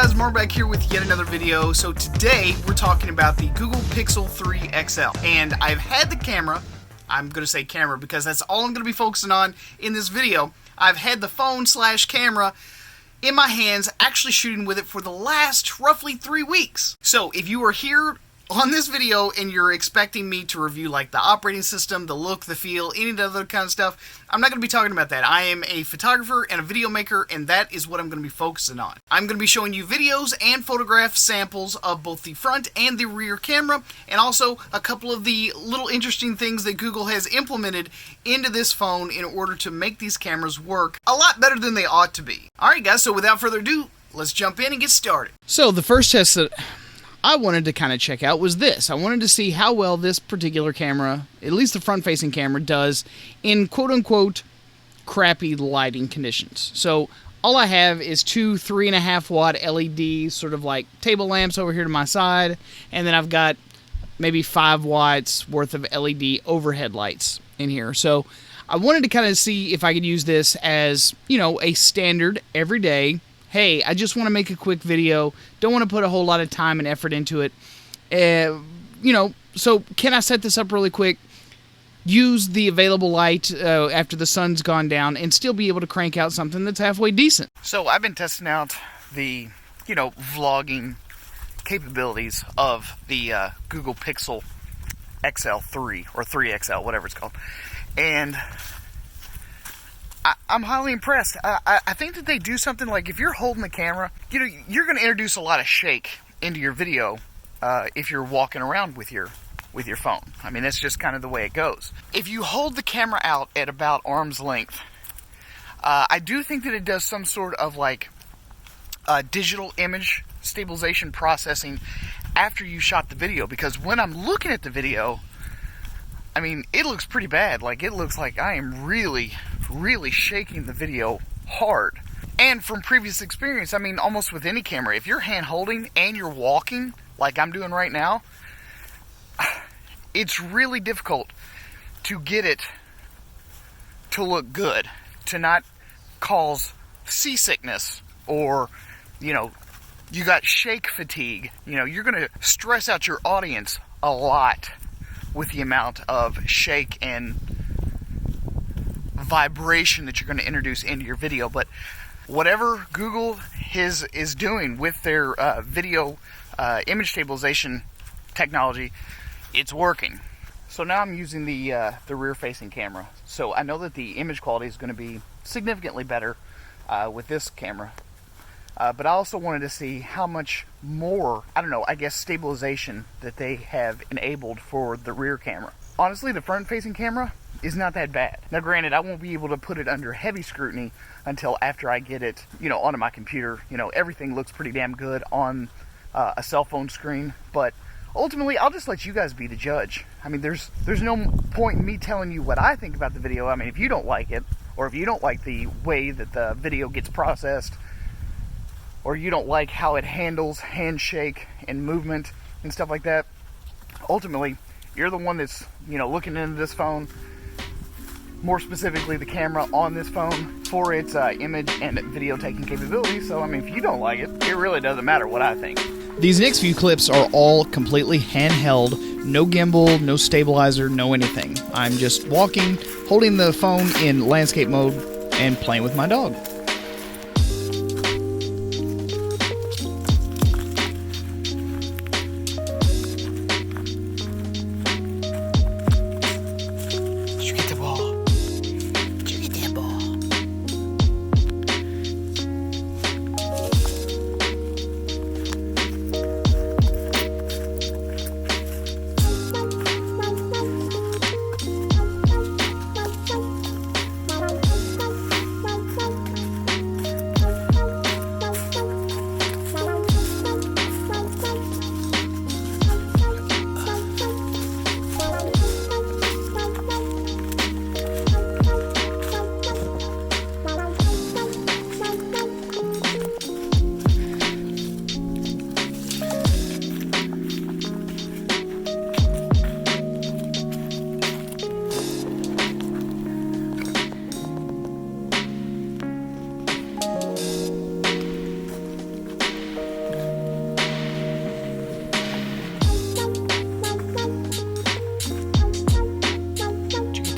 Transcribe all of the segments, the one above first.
guys, Mark back here with yet another video. So today we're talking about the Google Pixel 3 XL, and I've had the camera, I'm going to say camera because that's all I'm going to be focusing on in this video. I've had the phone / camera in my hands, actually shooting with it for the last roughly 3 weeks. So if you are here on this video and you're expecting me to review like the operating system, the look, the feel, any other kind of stuff, I'm not going to be talking about that. I am a photographer and a video maker, and that is what I'm going to be focusing on. I'm going to be showing you videos and photograph samples of both the front and the rear camera, and also a couple of the little interesting things that Google has implemented into this phone in order to make these cameras work a lot better than they ought to be. Alright guys, so without further ado, let's jump in and get started. So the first test that I wanted to kind of check out was this. I wanted to see how well this particular camera, at least the front-facing camera, does in quote-unquote crappy lighting conditions. So all I have is two 3.5 watt LEDs, sort of like table lamps over here to my side, and then I've got maybe 5 watts worth of LED overhead lights in here. So I wanted to kind of see if I could use this as, you know, a standard everyday, hey, I just want to make a quick video, don't want to put a whole lot of time and effort into it. You know, so can I set this up really quick, use the available light after the sun's gone down, and still be able to crank out something that's halfway decent? So I've been testing out the, you know, vlogging capabilities of the Google Pixel XL3, or 3XL, whatever it's called. And I'm highly impressed. I think that they do something like, if you're holding the camera, you know, you're going to introduce a lot of shake into your video if you're walking around with your phone. I mean, that's just kind of the way it goes. If you hold the camera out at about arm's length, I do think that it does some sort of like digital image stabilization processing after you shot the video, because when I'm looking at the video, I mean, it looks pretty bad. Like, it looks like I am really shaking the video hard. And from previous experience, I mean, almost with any camera, if you're hand holding and you're walking like I'm doing right now, it's really difficult to get it to look good, to not cause seasickness, or, you know, you got shake fatigue. You know, you're going to stress out your audience a lot with the amount of shake and vibration that you're going to introduce into your video. But whatever Google is doing with their video image stabilization technology, it's working. So now I'm using the rear-facing camera. So I know that the image quality is going to be significantly better with this camera. But I also wanted to see how much more, I don't know, I guess stabilization that they have enabled for the rear camera. Honestly, the front-facing camera is not that bad. Now granted, I won't be able to put it under heavy scrutiny until after I get it, you know, onto my computer. You know, everything looks pretty damn good on a cell phone screen, but ultimately I'll just let you guys be the judge. I mean, there's no point in me telling you what I think about the video. I mean, if you don't like it, or if you don't like the way that the video gets processed, or you don't like how it handles handshake and movement and stuff like that, ultimately you're the one that's, you know, looking into this phone, more specifically the camera on this phone, for its image and video taking capabilities. So I mean, if you don't like it, it really doesn't matter what I think. These next few clips are all completely handheld, no gimbal, no stabilizer, no anything. I'm just walking, holding the phone in landscape mode, and playing with my dog.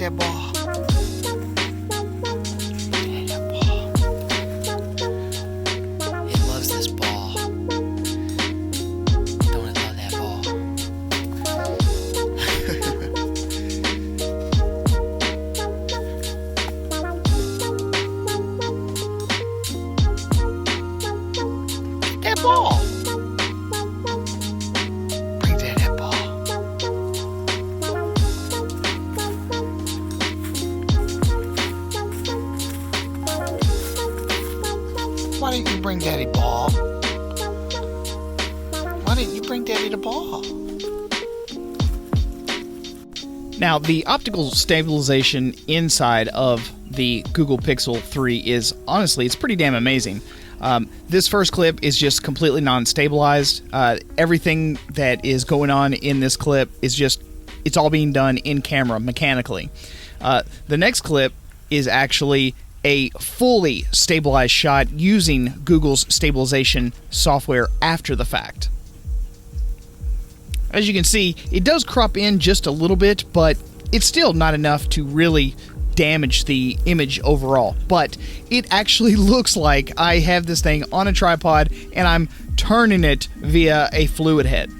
that ball. It loves this ball. Don't it love that ball? Get that ball. Bring that ball. Why didn't you bring Daddy ball? Why didn't you bring Daddy the ball? Now, the optical stabilization inside of the Google Pixel 3 is, honestly, it's pretty damn amazing. This first clip is just completely non-stabilized. Everything that is going on in this clip is just, it's all being done in camera mechanically. The next clip is actually a fully stabilized shot using Google's stabilization software after the fact. As you can see, it does crop in just a little bit, but it's still not enough to really damage the image overall. But it actually looks like I have this thing on a tripod and I'm turning it via a fluid head.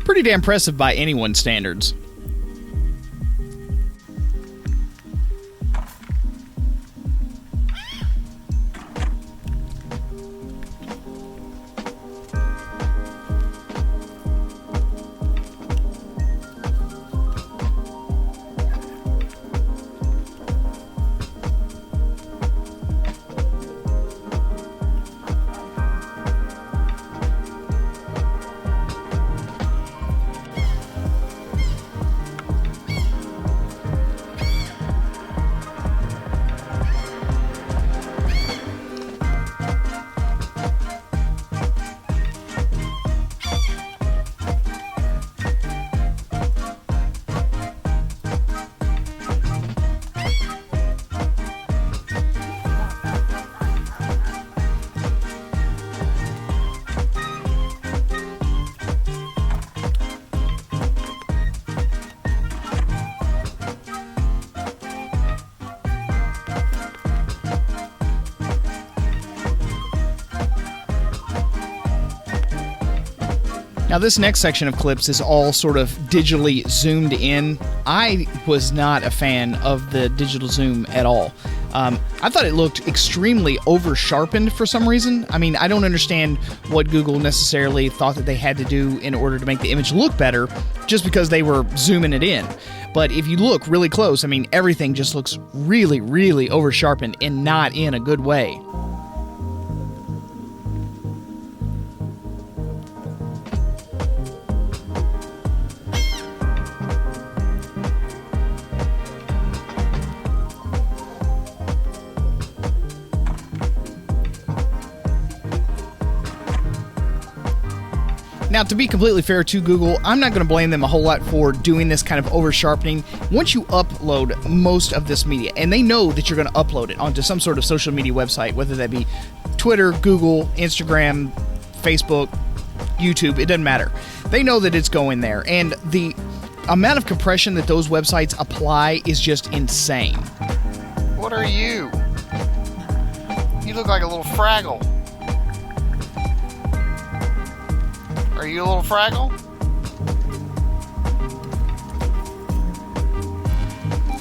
Pretty damn impressive by anyone's standards. Now this next section of clips is all sort of digitally zoomed in. I was not a fan of the digital zoom at all. I thought it looked extremely over-sharpened for some reason. I mean, I don't understand what Google necessarily thought that they had to do in order to make the image look better just because they were zooming it in. But if you look really close, I mean, everything just looks really, really over-sharpened and not in a good way. Now, to be completely fair to Google, I'm not going to blame them a whole lot for doing this kind of over-sharpening. Once you upload most of this media, and they know that you're going to upload it onto some sort of social media website, whether that be Twitter, Google, Instagram, Facebook, YouTube, it doesn't matter. They know that it's going there, and the amount of compression that those websites apply is just insane. What are you? You look like a little Fraggle. Are you a little Fraggle?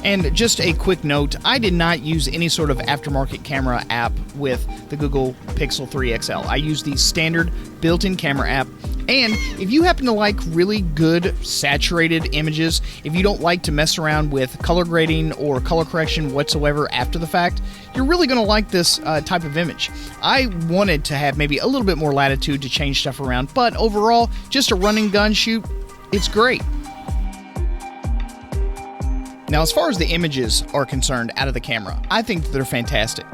And just a quick note, I did not use any sort of aftermarket camera app with the Google Pixel 3 XL. I used the standard built-in camera app. And if you happen to like really good saturated images, if you don't like to mess around with color grading or color correction whatsoever after the fact, you're really going to like this type of image. I wanted to have maybe a little bit more latitude to change stuff around, but overall, just a run and gun shoot, it's great. Now, as far as the images are concerned out of the camera, I think that they're fantastic.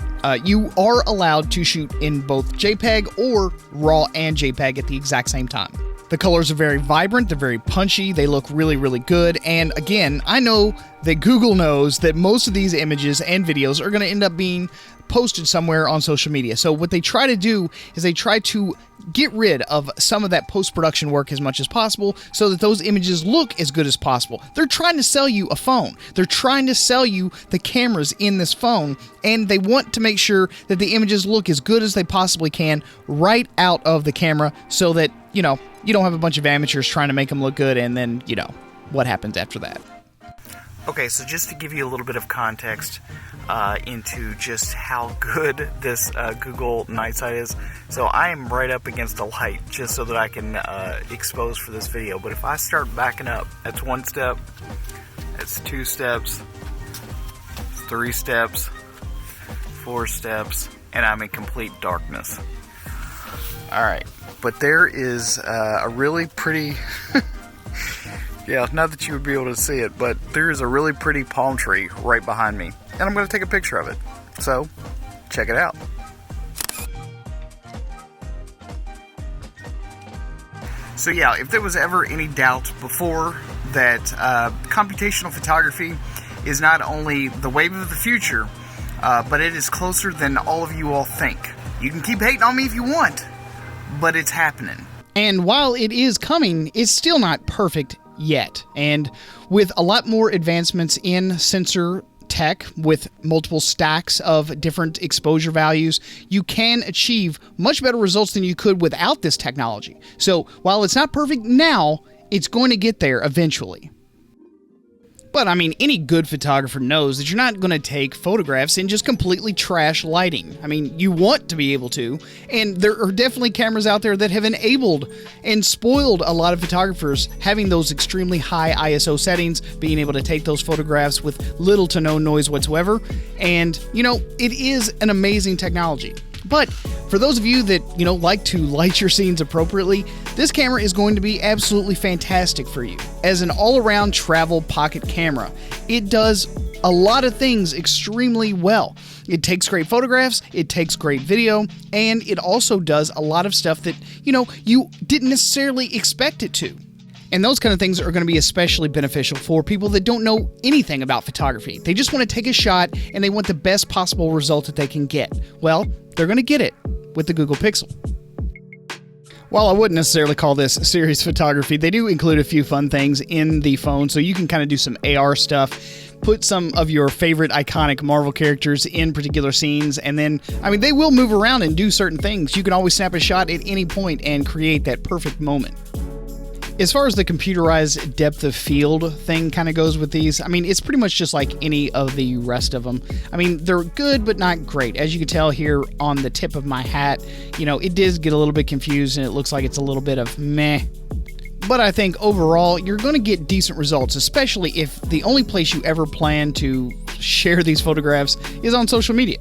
You are allowed to shoot in both JPEG or RAW and JPEG at the exact same time. The colors are very vibrant, they're very punchy, they look really, really good, and again, I know that Google knows that most of these images and videos are going to end up being posted somewhere on social media. So what they try to do is they try to get rid of some of that post-production work as much as possible so that those images look as good as possible. They're trying to sell you a phone. They're trying to sell you the cameras in this phone, and they want to make sure that the images look as good as they possibly can right out of the camera so that, you know, you don't have a bunch of amateurs trying to make them look good and then, you know, what happens after that. Okay, so just to give you a little bit of context into just how good this Google night sight is. So I am right up against the light just so that I can expose for this video. But if I start backing up, that's 1 step, that's 2 steps, 3 steps, 4 steps, and I'm in complete darkness. Alright, but there is a really pretty... Yeah, not that you would be able to see it, but there is a really pretty palm tree right behind me. And I'm going to take a picture of it. So, check it out. So yeah, if there was ever any doubt before that computational photography is not only the wave of the future, but it is closer than all of you all think. You can keep hating on me if you want, but it's happening. And while it is coming, it's still not perfect yet. And with a lot more advancements in sensor tech with multiple stacks of different exposure values, you can achieve much better results than you could without this technology. So while it's not perfect now, it's going to get there eventually. But, I mean, any good photographer knows that you're not going to take photographs in just completely trash lighting. I mean, you want to be able to, and there are definitely cameras out there that have enabled and spoiled a lot of photographers having those extremely high ISO settings, being able to take those photographs with little to no noise whatsoever, and, you know, it is an amazing technology. But for those of you that, you know, like to light your scenes appropriately, this camera is going to be absolutely fantastic for you. As an all-around travel pocket camera, it does a lot of things extremely well. It takes great photographs, it takes great video, and it also does a lot of stuff that, you know, you didn't necessarily expect it to. And those kind of things are going to be especially beneficial for people that don't know anything about photography. They just want to take a shot and they want the best possible result that they can get. Well, they're going to get it with the Google Pixel. While I wouldn't necessarily call this serious photography, they do include a few fun things in the phone, so you can kind of do some AR stuff, put some of your favorite iconic Marvel characters in particular scenes, and then, I mean, they will move around and do certain things. You can always snap a shot at any point and create that perfect moment. As far as the computerized depth of field thing kind of goes with these, I mean, it's pretty much just like any of the rest of them. I mean, they're good, but not great. As you can tell here on the tip of my hat, you know, it does get a little bit confused and it looks like it's a little bit of meh. But I think overall, you're going to get decent results, especially if the only place you ever plan to share these photographs is on social media.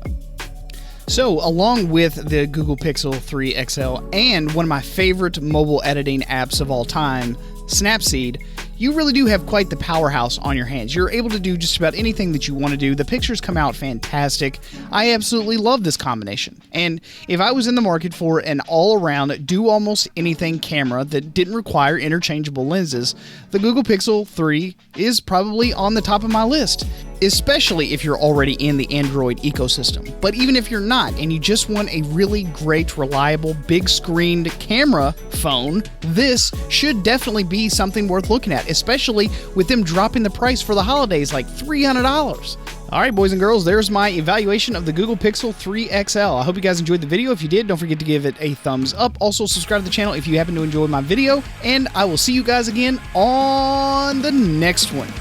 So, along with the Google Pixel 3 XL and one of my favorite mobile editing apps of all time, Snapseed, you really do have quite the powerhouse on your hands. You're able to do just about anything that you want to do. The pictures come out fantastic. I absolutely love this combination. And if I was in the market for an all-around, do-almost-anything camera that didn't require interchangeable lenses, the Google Pixel 3 is probably on the top of my list, especially if you're already in the Android ecosystem. But even if you're not, and you just want a really great, reliable, big-screened camera phone, this should definitely be something worth looking at, especially with them dropping the price for the holidays, like $300. Alright, boys and girls, there's my evaluation of the Google Pixel 3 XL. I hope you guys enjoyed the video. If you did, don't forget to give it a thumbs up. Also, subscribe to the channel if you happen to enjoy my video, and I will see you guys again on the next one.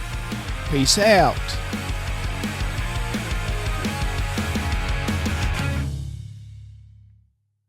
Peace out.